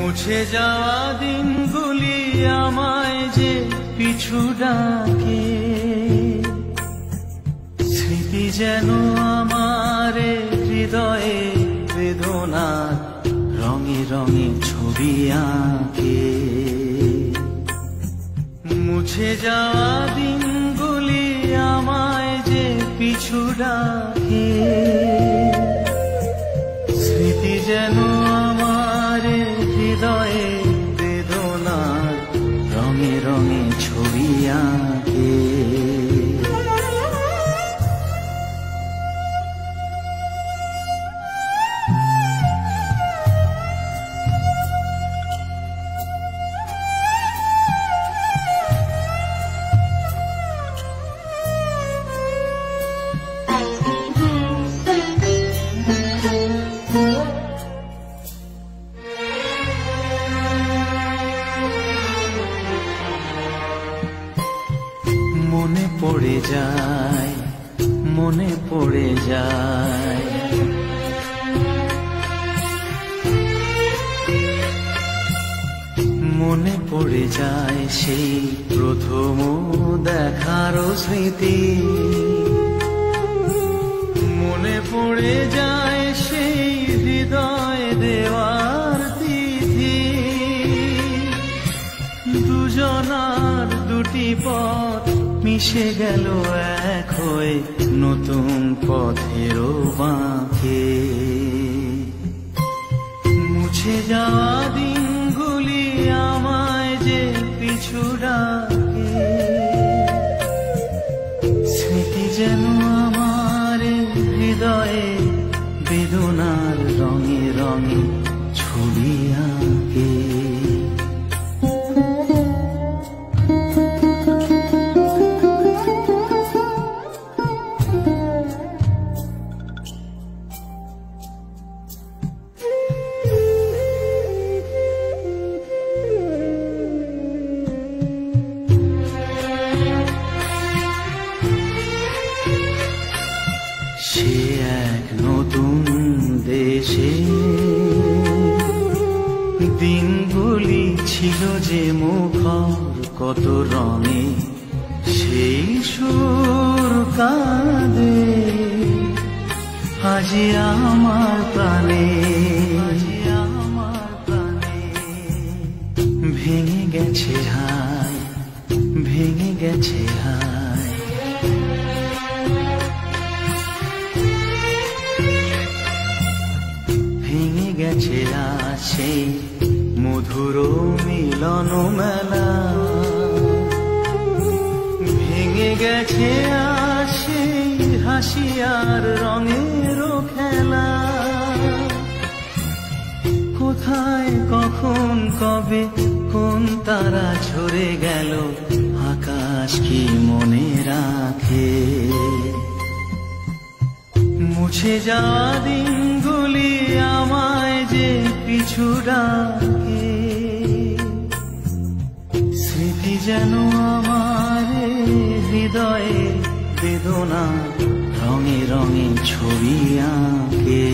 মুছে যাওয়া দিনগুলি আমায় যে পিছু ডাকে, স্মৃতি যেন আমার হৃদয়ে বেদনার রঙে রঙে ছবি আঁকে। মুছে যাওয়া দিনগুলি আমায় যে পিছু ডাকে, স্মৃতি যেন আমার হৃদয়ে বেদনার রঙে রঙে ছবি আঁকে। মনে পড়ে যায়, মনে পড়ে যায়, মনে পড়ে যায় সেই প্রথম দেখার স্মৃতি। মনে পড়ে যায় সেই হৃদয় দেওয়ার তিথি। দুজনার দুটি পথ মিশে গেল এক হয়ে নতুন পথেরও বাঁকে। মুছে যাওয়া দিনগুলি আমায় যে পিছু ডাকে, স্মৃতি যেন আমার হৃদয়ে বেদনার রঙে রঙে ছবি আঁকে। সে এক নতুন দেশে দিনগুলি ছিল যে মুখর কত রঙে, সেই সুর কাঁদে আজি আমার প্রাণে, আজি আমার প্রাণে। ভেঙে গেছে হায়, ভেঙে গেছে হায়, ভেঙে গেছে আছে মধুর মিলন মেলা। ভেঙে গেছে আছে হাসি আর রঙের খেলা। কোথায় কখন কবে কোন তারা ঝরে গেল, আকাশ কি মনে রাখে। মুছে যাওয়া দিনগুলি আমায় যে পিছু ডাকে, স্মৃতি যেন আমার হৃদয়ে বেদনা রঙে রঙে ছবি আঁকে।